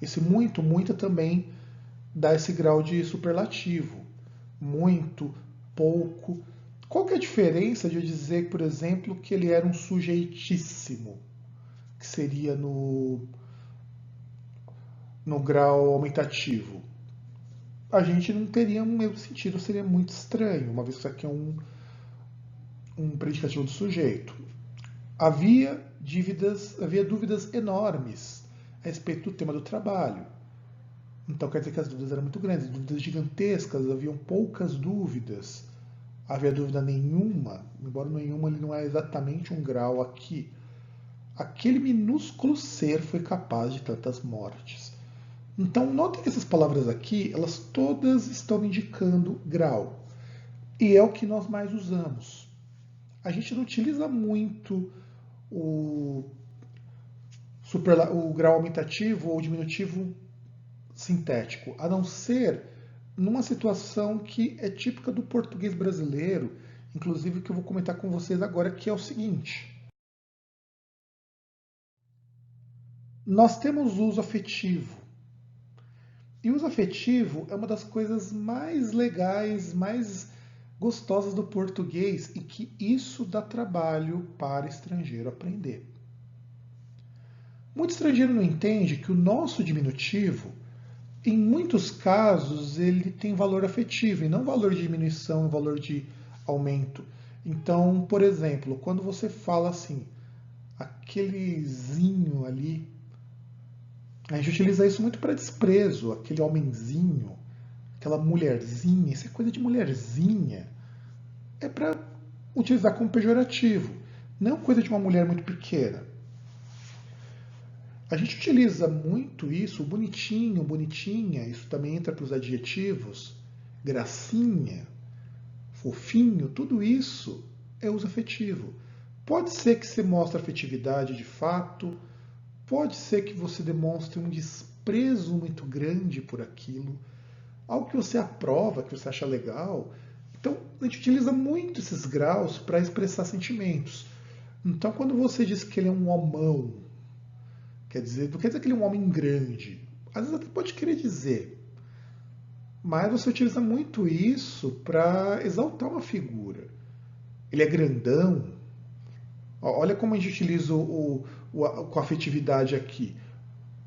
Esse muito, muita também dá esse grau de superlativo. Muito, pouco. Qual que é a diferença de eu dizer, por exemplo, que ele era um sujeitíssimo, que seria no grau aumentativo? A gente não teria um mesmo sentido, seria muito estranho, uma vez que isso aqui é um predicativo do sujeito. Havia dúvidas enormes a respeito do tema do trabalho. Então quer dizer que as dúvidas eram muito grandes, dúvidas gigantescas, haviam poucas dúvidas. Havia dúvida nenhuma, embora nenhuma ele não é exatamente um grau aqui. Aquele minúsculo ser foi capaz de tantas mortes. Então notem que essas palavras aqui, elas todas estão indicando grau. E é o que nós mais usamos. A gente não utiliza muito o grau aumentativo ou diminutivo sintético, a não ser numa situação que é típica do português brasileiro, inclusive que eu vou comentar com vocês agora, que é o seguinte. Nós temos uso afetivo. E o uso afetivo é uma das coisas mais legais, mais gostosas do português e que isso dá trabalho para estrangeiro aprender. Muito estrangeiro não entende que o nosso diminutivo, em muitos casos, ele tem valor afetivo e não valor de diminuição e valor de aumento. Então, por exemplo, quando você fala assim, aquelezinho ali, a gente utiliza isso muito para desprezo, aquele homenzinho, aquela mulherzinha, isso é coisa de mulherzinha. É para utilizar como pejorativo, não coisa de uma mulher muito pequena. A gente utiliza muito isso, bonitinho, bonitinha, isso também entra para os adjetivos, gracinha, fofinho, tudo isso é uso afetivo. Pode ser que você mostre afetividade de fato, pode ser que você demonstre um desprezo muito grande por aquilo, algo que você aprova, que você acha legal. Então, a gente utiliza muito esses graus para expressar sentimentos. Então, quando você diz que ele é um homão, quer dizer, não quer dizer que ele é um homem grande. Às vezes até pode querer dizer. Mas você utiliza muito isso para exaltar uma figura. Ele é grandão. Olha como a gente utiliza com afetividade aqui.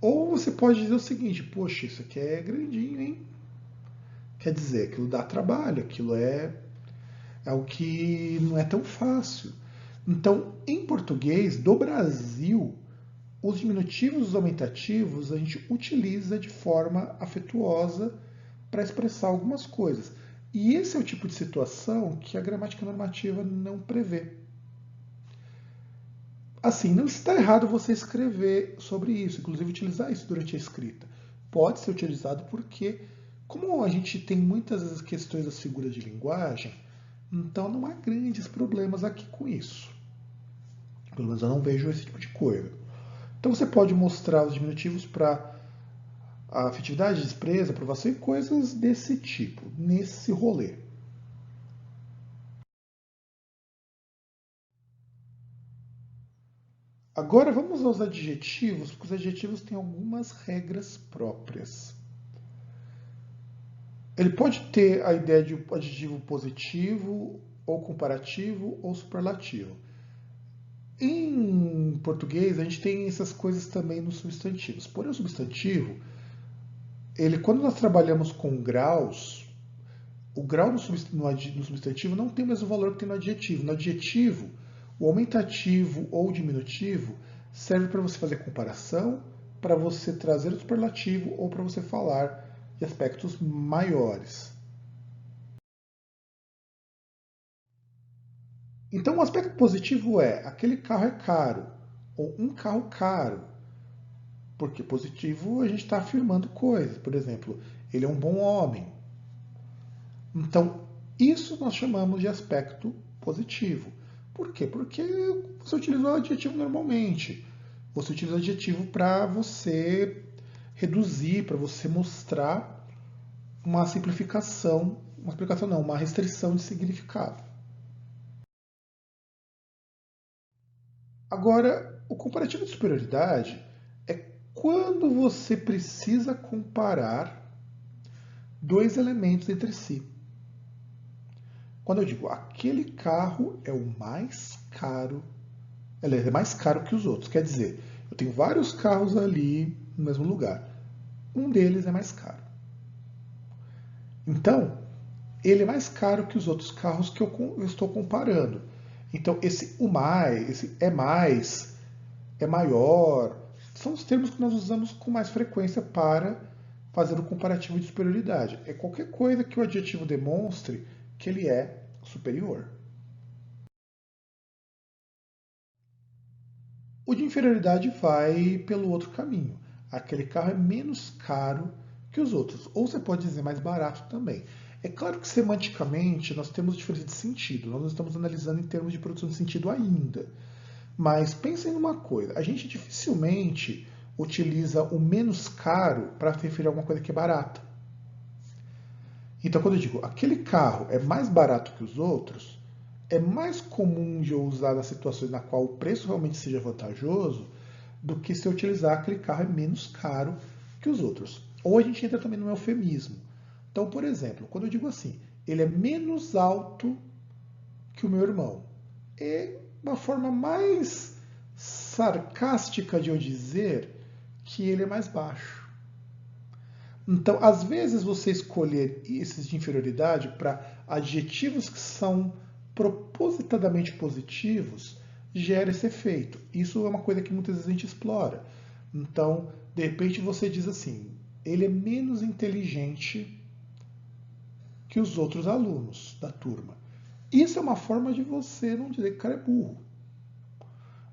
Ou você pode dizer o seguinte, poxa, isso aqui é grandinho, hein? Quer dizer, aquilo dá trabalho, aquilo é o que não é tão fácil. Então, em português do Brasil, os diminutivos e os aumentativos a gente utiliza de forma afetuosa para expressar algumas coisas. E esse é o tipo de situação que a gramática normativa não prevê. Assim, não está errado você escrever sobre isso, inclusive utilizar isso durante a escrita. Pode ser utilizado porque, como a gente tem muitas questões das figuras de linguagem, então não há grandes problemas aqui com isso. Pelo menos eu não vejo esse tipo de coisa. Então você pode mostrar os diminutivos para a afetividade, desprezo, aprovação e coisas desse tipo, nesse rolê. Agora vamos aos adjetivos, porque os adjetivos têm algumas regras próprias. Ele pode ter a ideia de adjetivo positivo, ou comparativo, ou superlativo. Em português, a gente tem essas coisas também nos substantivos. Porém, o substantivo, quando nós trabalhamos com graus, o grau no substantivo não tem o mesmo valor que tem no adjetivo. No adjetivo, o aumentativo ou o diminutivo serve para você fazer comparação, para você trazer o superlativo ou para você falar de aspectos maiores. Então, o aspecto positivo é aquele carro é caro, ou um carro caro. Porque positivo a gente está afirmando coisas. Por exemplo, ele é um bom homem. Então, isso nós chamamos de aspecto positivo. Por quê? Porque você utiliza o adjetivo normalmente. Você utiliza o adjetivo para você reduzir, para você mostrar uma simplificação, uma explicação não, uma restrição de significado. Agora, o comparativo de superioridade é quando você precisa comparar dois elementos entre si. Quando eu digo aquele carro é o mais caro, ele é mais caro que os outros. Quer dizer, eu tenho vários carros ali no mesmo lugar. Um deles é mais caro. Então, ele é mais caro que os outros carros que eu estou comparando. Então, esse o mais, esse é mais, é maior, são os termos que nós usamos com mais frequência para fazer o comparativo de superioridade. É qualquer coisa que o adjetivo demonstre que ele é superior. O de inferioridade vai pelo outro caminho. Aquele carro é menos caro que os outros, ou você pode dizer mais barato também. É claro que semanticamente nós temos diferença de sentido, nós não estamos analisando em termos de produção de sentido ainda. Mas pensem numa coisa, a gente dificilmente utiliza o menos caro para referir a alguma coisa que é barata. Então, quando eu digo aquele carro é mais barato que os outros, é mais comum de eu usar nas situações na qual o preço realmente seja vantajoso do que se eu utilizar aquele carro é menos caro que os outros. Ou a gente entra também no eufemismo. Então, por exemplo, quando eu digo assim, ele é menos alto que o meu irmão, é uma forma mais sarcástica de eu dizer que ele é mais baixo. Então, às vezes, você escolher esses de inferioridade para adjetivos que são propositadamente positivos gera esse efeito. Isso é uma coisa que muitas vezes a gente explora. Então, de repente, você diz assim: ele é menos inteligente que os outros alunos da turma. Isso é uma forma de você não dizer que o cara é burro.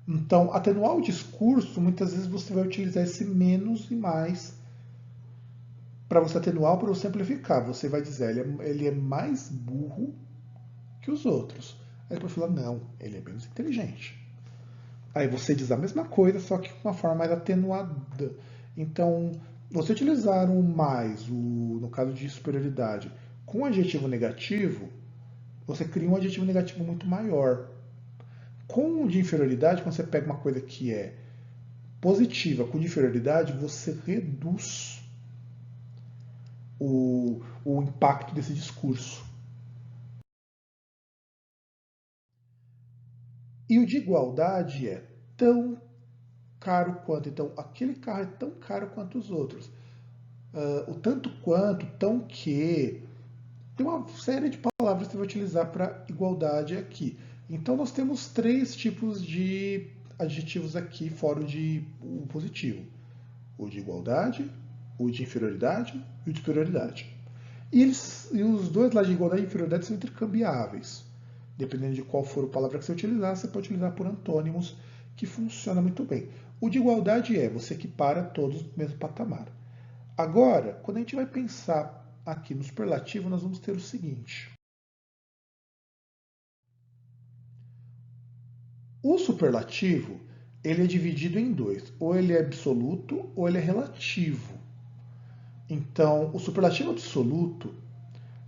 Então, atenuar o discurso, muitas vezes você vai utilizar esse menos e mais para você atenuar ou para você amplificar. Você vai dizer, ele é mais burro que os outros. Aí depois fala, não, ele é menos inteligente. Aí você diz a mesma coisa, só que com uma forma mais atenuada. Então, você utilizar um mais, no caso de superioridade, com um adjetivo negativo, você cria um adjetivo negativo muito maior. Com o de inferioridade, quando você pega uma coisa que é positiva com de inferioridade, você reduz o impacto desse discurso. E o de igualdade é tão caro quanto. Então, aquele carro é tão caro quanto os outros. O tanto quanto, tão que. Tem uma série de palavras que você vai utilizar para igualdade aqui. Então, nós temos três tipos de adjetivos aqui, fora o positivo: o de igualdade, o de inferioridade e o de superioridade. E os dois lá de igualdade e inferioridade são intercambiáveis. Dependendo de qual for a palavra que você utilizar, você pode utilizar por antônimos, que funciona muito bem. O de igualdade é você equipara todos no mesmo patamar. Agora, quando a gente vai pensar aqui no superlativo, nós vamos ter o seguinte. O superlativo, ele é dividido em dois. Ou ele é absoluto ou ele é relativo. Então, o superlativo absoluto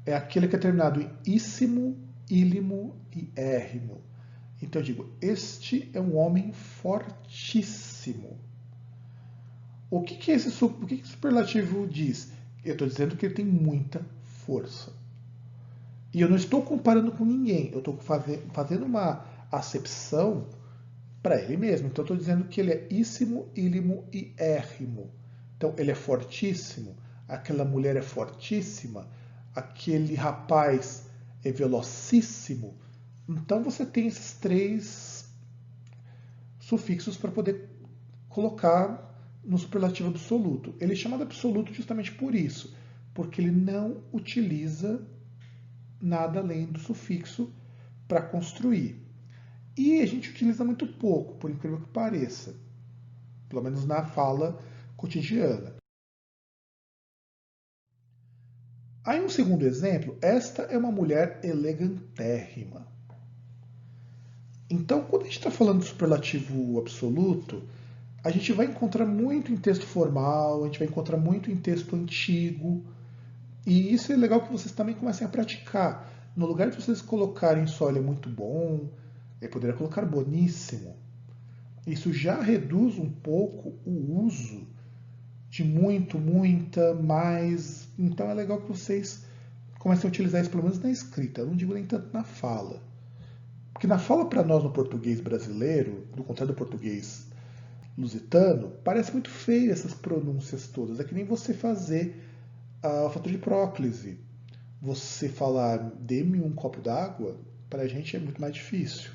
é aquele que é terminado em íssimo, ílimo e érrimo. Então eu digo, este é um homem fortíssimo. O que é o que superlativo diz? Eu estou dizendo que ele tem muita força. E eu não estou comparando com ninguém, eu estou fazendo uma acepção para ele mesmo. Então eu estou dizendo que ele é íssimo, ílimo e érrimo. Então ele é fortíssimo, aquela mulher é fortíssima, aquele rapaz é velocíssimo. Então você tem esses três sufixos para poder colocar no superlativo absoluto. Ele é chamado absoluto justamente por isso, porque ele não utiliza nada além do sufixo para construir. E a gente utiliza muito pouco, por incrível que pareça, pelo menos na fala cotidiana. Aí um segundo exemplo, esta é uma mulher elegantérrima. Então, quando a gente está falando de superlativo absoluto, a gente vai encontrar muito em texto formal, a gente vai encontrar muito em texto antigo, e isso é legal que vocês também comecem a praticar. No lugar de vocês colocarem só ele é muito bom, poderia colocar boníssimo. Isso já reduz um pouco o uso de muito, muita, mais. Então é legal que vocês comecem a utilizar isso pelo menos na escrita. Eu não digo nem tanto na fala. Porque na fala para nós no português brasileiro, do contrário do português lusitano, parece muito feio essas pronúncias todas. É que nem você fazer o fator de próclise. Você falar dê-me um copo d'água, para a gente é muito mais difícil.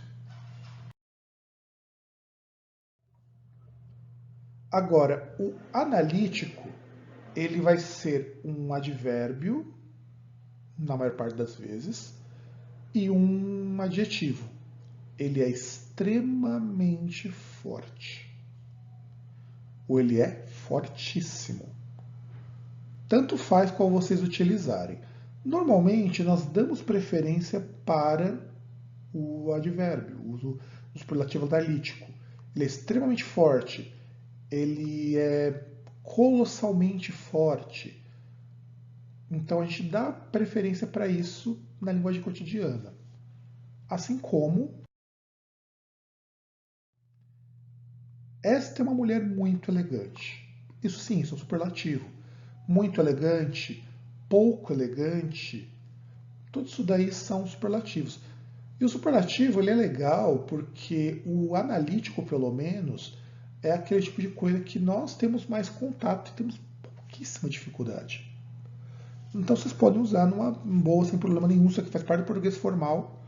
Agora, o analítico, ele vai ser um advérbio, na maior parte das vezes, e um adjetivo. Ele é extremamente forte. Ou ele é fortíssimo. Tanto faz qual vocês utilizarem. Normalmente, nós damos preferência para o advérbio, o uso do superlativo analítico. Ele é extremamente forte. Ele é colossalmente forte. Então a gente dá preferência para isso na linguagem cotidiana. Assim como esta é uma mulher muito elegante. Isso sim, isso é um superlativo. Muito elegante, pouco elegante, tudo isso daí são superlativos. E o superlativo ele é legal porque o analítico, pelo menos, é aquele tipo de coisa que nós temos mais contato e temos pouquíssima dificuldade. Então vocês podem usar numa boa, sem problema nenhum, isso aqui faz parte do português formal.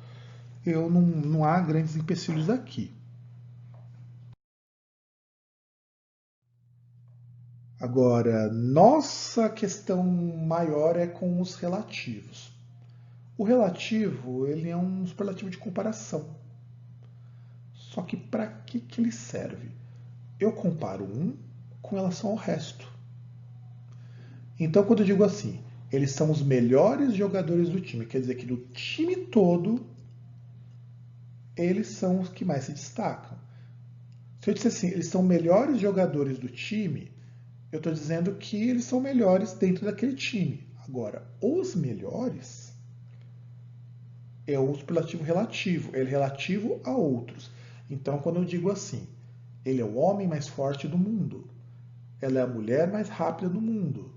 Não há grandes empecilhos aqui. Agora, nossa questão maior é com os relativos. O relativo ele é um superlativo de comparação. Só que para que ele serve? Eu comparo um com relação ao resto. Então, quando eu digo assim, eles são os melhores jogadores do time, quer dizer que do time todo, eles são os que mais se destacam. Se eu disser assim, eles são melhores jogadores do time, eu estou dizendo que eles são melhores dentro daquele time. Agora, os melhores é o superlativo relativo, ele é relativo a outros. Então, quando eu digo assim, ele é o homem mais forte do mundo, ela é a mulher mais rápida do mundo.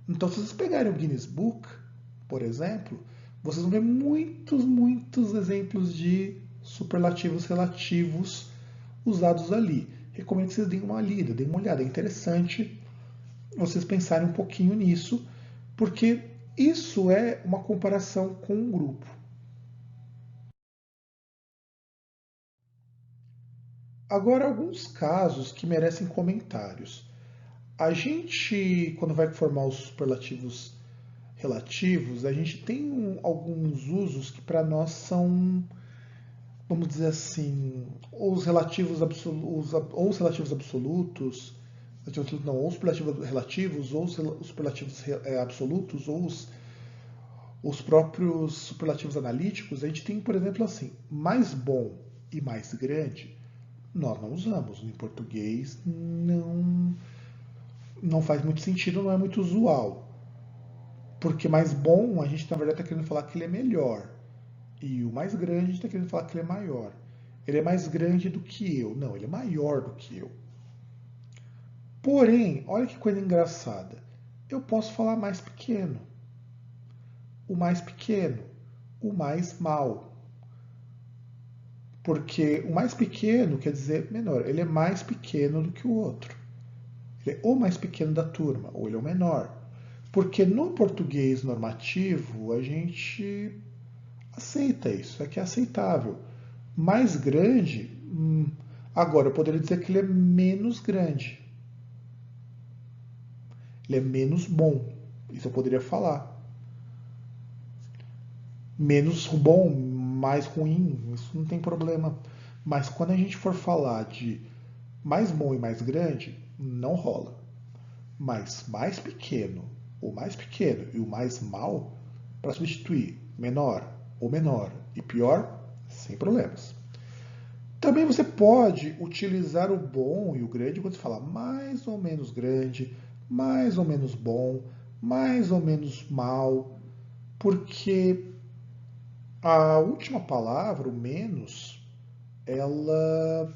Então, se vocês pegarem o Guinness Book, por exemplo, vocês vão ver muitos exemplos de superlativos relativos usados ali. Recomendo que vocês deem uma lida, deem uma olhada. É interessante vocês pensarem um pouquinho nisso, porque isso é uma comparação com um grupo. Agora, alguns casos que merecem comentários. A gente, quando vai formar os superlativos relativos, a gente tem alguns usos que para nós são, vamos dizer assim, ou os relativos absolutos, ou os relativos absolutos, não, ou os superlativos relativos, ou os superlativos absolutos, ou os próprios superlativos analíticos. A gente tem, por exemplo, assim, mais bom e mais grande, nós não usamos. Em português não faz muito sentido, não é muito usual. Porque mais bom, a gente na verdade está querendo falar que ele é melhor. E o mais grande, a gente está querendo falar que ele é maior. Ele é mais grande do que eu. Não, ele é maior do que eu. Porém, olha que coisa engraçada. Eu posso falar mais pequeno. O mais pequeno. O mais mal. Porque o mais pequeno quer dizer menor. Ele é mais pequeno do que o outro. Ele é o mais pequeno da turma, ou ele é o menor. Porque no português normativo a gente aceita isso, é que é aceitável. Mais grande, agora eu poderia dizer que ele é menos grande. Ele é menos bom. Isso eu poderia falar. Menos bom, mais ruim, isso não tem problema. Mas quando a gente for falar de mais bom e mais grande, não rola. Mas mais pequeno, o mais pequeno e o mais mal, para substituir menor ou menor e pior, sem problemas. Também você pode utilizar o bom e o grande quando você fala mais ou menos grande, mais ou menos bom, mais ou menos mal, porque a última palavra, o menos, ela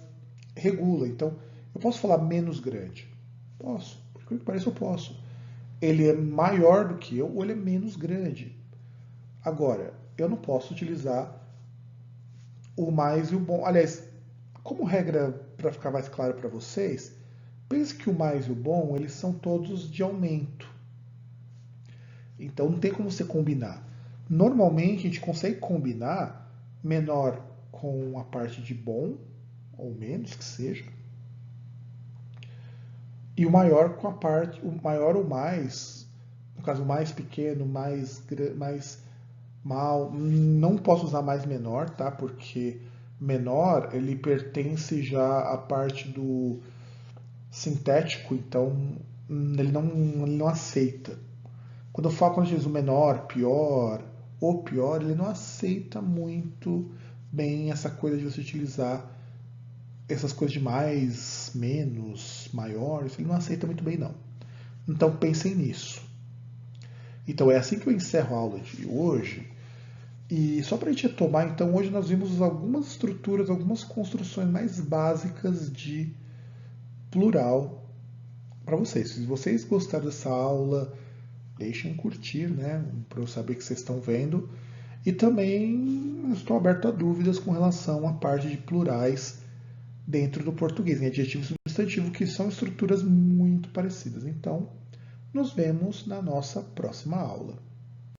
regula. Então, eu posso falar menos grande? Posso, por que parece eu posso. Ele é maior do que eu ou ele é menos grande. Agora, eu não posso utilizar o mais e o bom. Aliás, como regra, para ficar mais claro para vocês, pense que o mais e o bom, eles são todos de aumento. Então não tem como você combinar. Normalmente a gente consegue combinar menor com a parte de bom, ou menos que seja, e o maior com a parte, o maior ou mais, no caso mais pequeno, mais mal, não posso usar mais menor, tá? Porque menor ele pertence já à parte do sintético, então ele não aceita. Quando diz o menor, pior, ou pior, ele não aceita muito bem essa coisa de você utilizar essas coisas de mais, menos, maior, ele não aceita muito bem não. Então pensem nisso. Então é assim que eu encerro a aula de hoje. E só para a gente retomar, então hoje nós vimos algumas estruturas, algumas construções mais básicas de plural para vocês. Se vocês gostaram dessa aula, deixem um curtir, né, para eu saber que vocês estão vendo. E também estou aberto a dúvidas com relação à parte de plurais dentro do português, em adjetivo e substantivo, que são estruturas muito parecidas. Então, nos vemos na nossa próxima aula.